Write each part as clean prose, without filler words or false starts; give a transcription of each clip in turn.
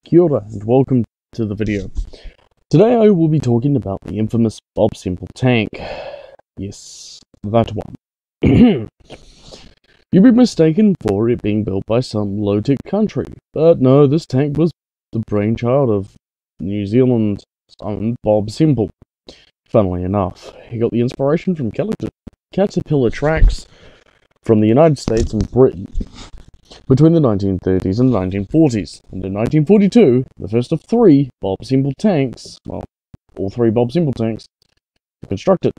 Kia ora, and welcome to the video. Today I will be talking about the infamous Bob Semple tank. Yes, that one. You'd be mistaken for it being built by some low-tech country, but no, this tank was the brainchild of New Zealand's own Bob Semple. Funnily enough, he got the inspiration from Caterpillar tracks from the United States and Britain between the 1930s and 1940s, and in 1942, the first of three Bob Semple tanks, well, all three Bob Semple tanks, were constructed.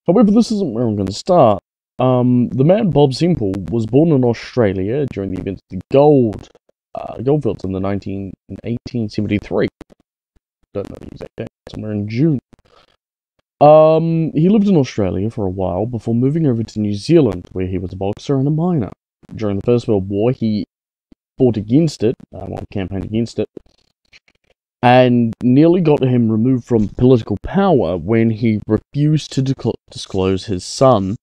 However, this isn't where I'm going to start. The man Bob Semple was born in Australia during the events of the goldfields in 1873. Don't know the exact date, somewhere in June. He lived in Australia for a while before moving over to New Zealand, where he was a boxer and a miner. During the First World War, he fought against it, campaigned against it, and nearly got him removed from political power when he refused to disclose his son's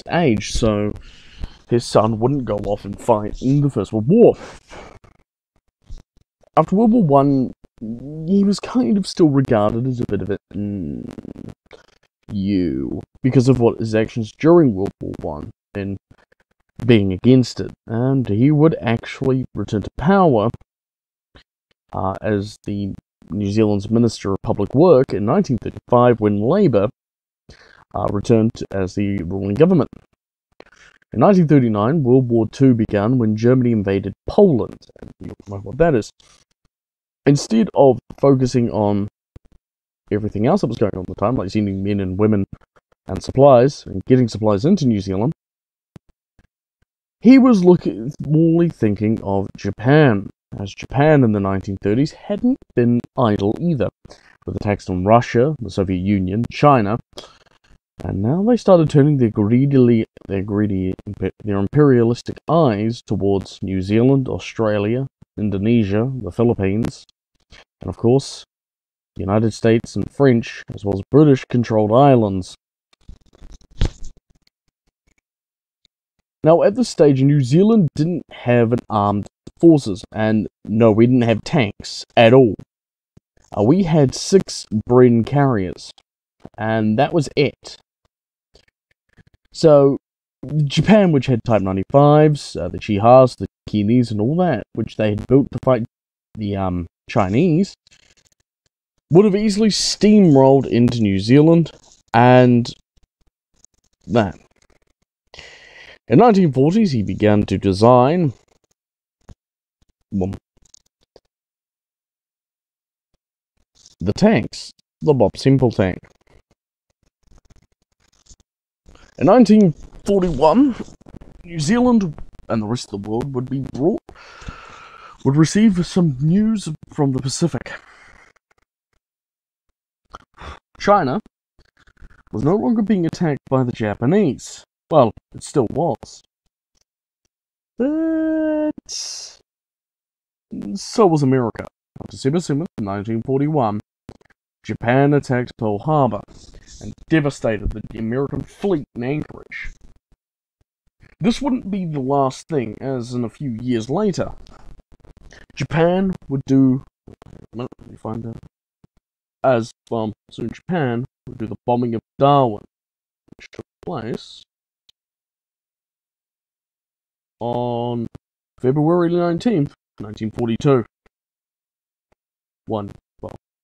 age, so his son wouldn't go off and fight in the First World War. After World War I, he was kind of still regarded as a bit of because of what his actions during World War I and being against it, and he would actually return to power as the New Zealand's Minister of Public Work in 1935 when Labour returned as the ruling government. In 1939, World War II began when Germany invaded Poland, and you know what that is. Instead of focusing on everything else that was going on at the time, like sending men and women and supplies, and getting supplies into New Zealand, he was more thinking of Japan, as Japan in the 1930s hadn't been idle either, with attacks on Russia, the Soviet Union, China, and now they started turning their imperialistic eyes towards New Zealand, Australia, Indonesia, the Philippines, and of course, the United States and French, as well as British-controlled islands. Now, at this stage, New Zealand didn't have an armed forces, and no, we didn't have tanks at all. We had 6 Bren carriers, and that was it. So, Japan, which had Type 95s, the Chihas, the Kinis, and all that, which they had built to fight the Chinese, would have easily steamrolled into New Zealand, and that. In the 1940s, he began to design the tanks, the Bob Semple tank. In 1941, New Zealand and the rest of the world would receive some news from the Pacific. China was no longer being attacked by the Japanese. Well, it still was. But so was America. On December 7th, 1941, Japan attacked Pearl Harbor and devastated the American fleet in Anchorage. This wouldn't be the last thing, as in a few years later, Japan would do... Let me find out. Soon Japan would do the bombing of Darwin, which took place on February 19th, 1942.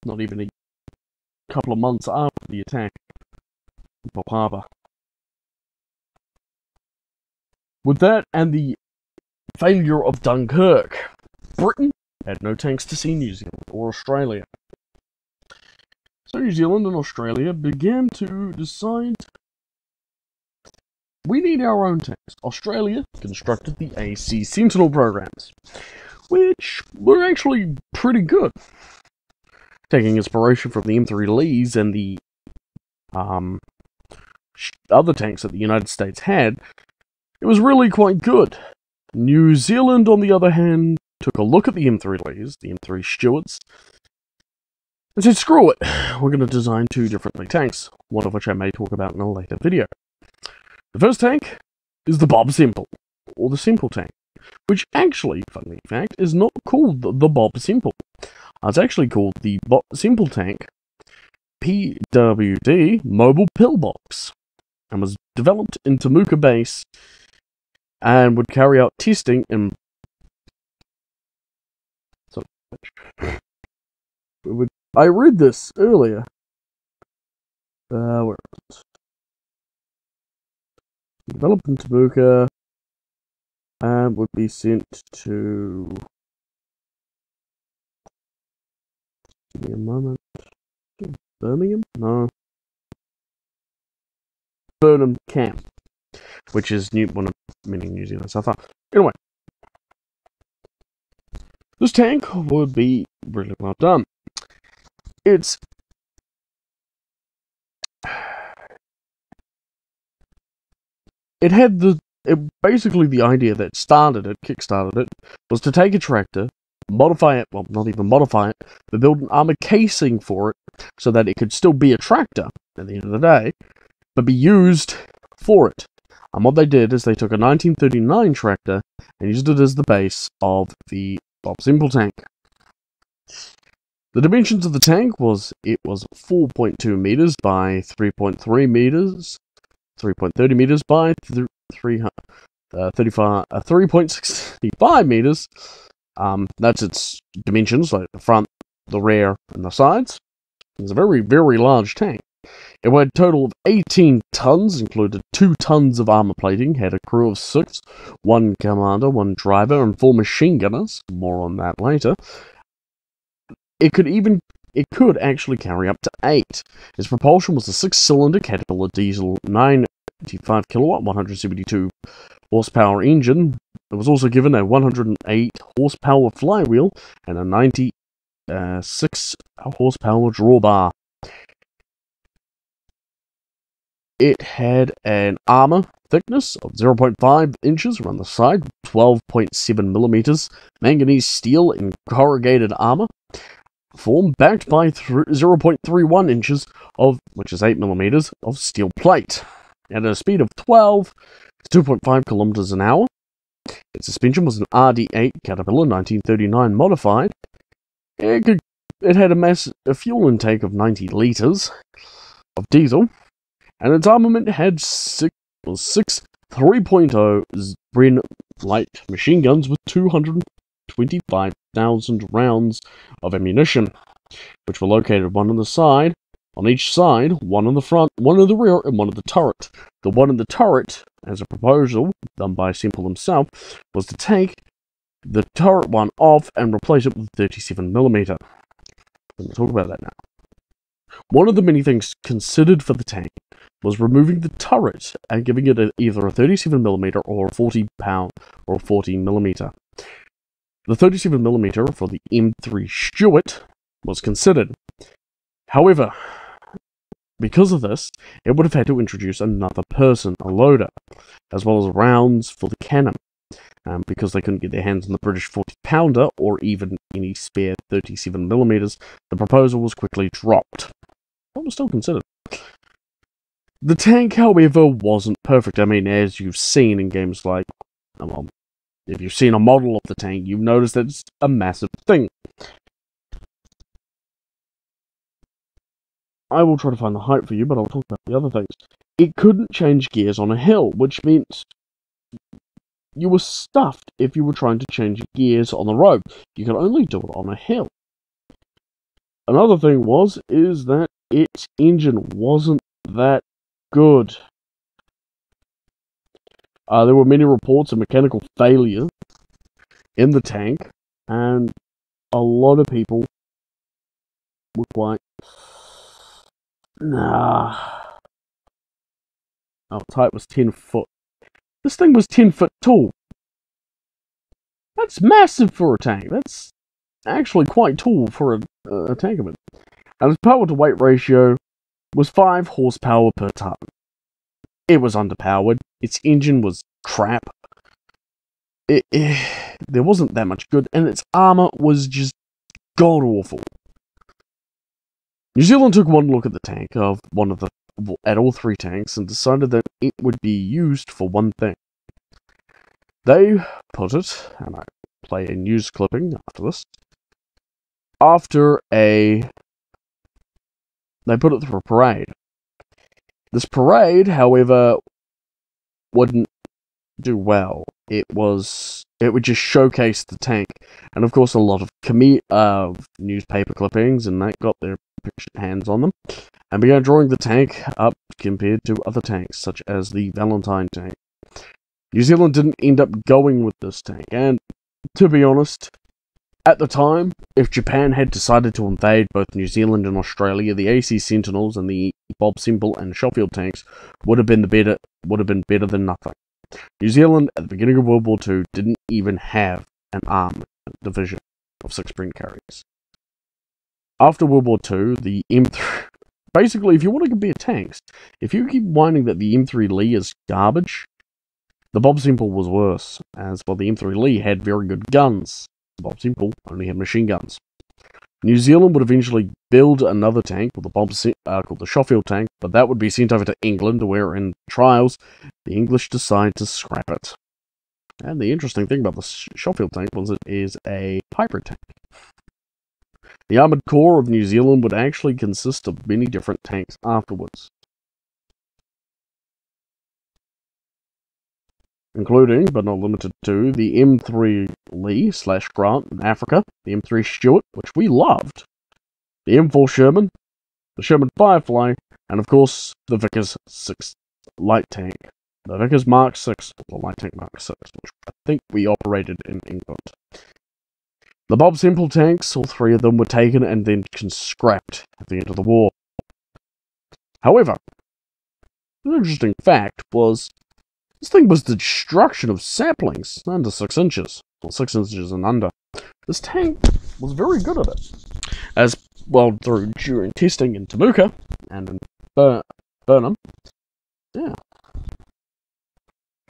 Not even a couple of months after the attack in Pearl Harbor. With that and the failure of Dunkirk, Britain had no tanks to see New Zealand or Australia. So New Zealand and Australia began to decide, we need our own tanks. Australia constructed the AC Sentinel programs, which were actually pretty good. Taking inspiration from the M3 Lees and the other tanks that the United States had, it was really quite good. New Zealand, on the other hand, took a look at the M3 Lees, the M3 Stuarts, and said, screw it, we're going to design 2 different tanks, one of which I may talk about in a later video. The first tank is the Bob Semple, or the Semple tank. which actually, funny fact, is not called the Bob Semple. It's actually called the Semple Tank PWD Mobile Pillbox, and was developed in Temuka Base and would carry out testing in. I read this earlier. Where is it? Developed in Temuka and would be sent to. Give me a moment. Birmingham? No. Burnham Camp, which is one of many New Zealand so far. Anyway, this tank would be really well done. It had basically the idea that kickstarted it, was to take a tractor, modify it, well, not even modify it, but build an armor casing for it so that it could still be a tractor at the end of the day, but be used for it. And what they did is they took a 1939 tractor and used it as the base of the Bob Semple tank. The dimensions of the tank was 4.2 meters by 3.3 meters, 3.30 meters by 3.65 meters. That's its dimensions, like the front, the rear, and the sides. It's a very, very large tank. It weighed a total of 18 tons, included 2 tons of armor plating, had a crew of 6, 1 commander, 1 driver, and 4 machine gunners. More on that later. It could actually carry up to 8. Its propulsion was a 6-cylinder Caterpillar diesel 95 kilowatt, 172 horsepower engine. It was also given a 108 horsepower flywheel and a 96 horsepower drawbar. It had an armor thickness of 0.5 inches around the side, 12.7 millimeters, manganese steel and corrugated armor form backed by 0.31 inches of, which is 8 millimeters, of steel plate. At a speed of 12 to 2.5 kilometers an hour. Its suspension was an RD8 Caterpillar 1939 modified. It had a fuel intake of 90 liters of diesel, and its armament had six 3.0 Bren light machine guns with 225,000 rounds of ammunition, which were located one on each side, one on the front, one in the rear, and one in the turret. The one in the turret, as a proposal done by Semple himself, was to take the turret one off and replace it with 37mm. We're going to talk about that now. One of the many things considered for the tank was removing the turret and giving it either a 37mm or a 40-pound or a 14mm. The 37mm for the M3 Stuart was considered. However, because of this, it would have had to introduce another person, a loader, as well as rounds for the cannon. Because they couldn't get their hands on the British 40-pounder or even any spare 37mm, the proposal was quickly dropped. But was still considered. The tank, however, wasn't perfect. I mean, as you've seen in games like, well, if you've seen a model of the tank, you've noticed that it's a massive thing. I will try to find the height for you, but I'll talk about the other things. It couldn't change gears on a hill, which meant you were stuffed if you were trying to change gears on the road. You could only do it on a hill. Another thing is that its engine wasn't that good. There were many reports of mechanical failure in the tank, and a lot of people were quite... Nah. Oh, its height was 10 foot. This thing was 10 foot tall. That's massive for a tank. That's actually quite tall for a tank of it. And its power to weight ratio was 5 horsepower per ton. It was underpowered. Its engine was crap. There wasn't that much good, and its armor was just god awful. New Zealand took one look at the tank at all 3 tanks and decided that it would be used for one thing. They put it, and I play a news clipping after this, they put it through a parade. This parade, however, wouldn't do well. It would just showcase the tank, and of course a lot of newspaper clippings, and they got their hands on them, and began drawing the tank up compared to other tanks, such as the Valentine tank. New Zealand didn't end up going with this tank, and to be honest, at the time, if Japan had decided to invade both New Zealand and Australia, the AC Sentinels and the Bob Semple and Schofield tanks would have been better than nothing. New Zealand, at the beginning of World War II, didn't even have an armed division of 6 Brent carriers. After World War II, the M3... Basically, if you want to compare tanks, if you keep whining that the M3 Lee is garbage, the Bob Semple was worse, as well the M3 Lee had very good guns. The Bob Semple only had machine guns. New Zealand would eventually build another tank called the Schofield tank, but that would be sent over to England, where in trials, the English decide to scrap it. And the interesting thing about the Schofield tank was it is a hybrid tank. The Armoured Corps of New Zealand would actually consist of many different tanks afterwards, including, but not limited to, the M3 Lee/Grant in Africa, the M3 Stuart, which we loved, the M4 Sherman, the Sherman Firefly, and of course, the Vickers 6 light tank. The Vickers Mark 6, the light tank Mark 6, which I think we operated in England. The Bob Semple tanks, all 3 of them, were taken and then scrapped at the end of the war. However, an interesting fact was, this thing was the destruction of saplings under 6 inches, or 6 inches and under. This tank was very good at it, as well during testing in Temuka and in Burnham. Yeah.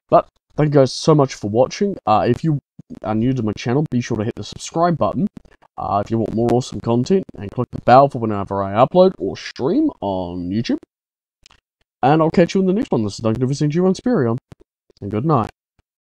But thank you guys so much for watching. If you are new to my channel, be sure to hit the subscribe button if you want more awesome content, and click the bell for whenever I upload or stream on YouTube. And I'll catch you in the next one. This is Magnificent G1 Spirion, and good night.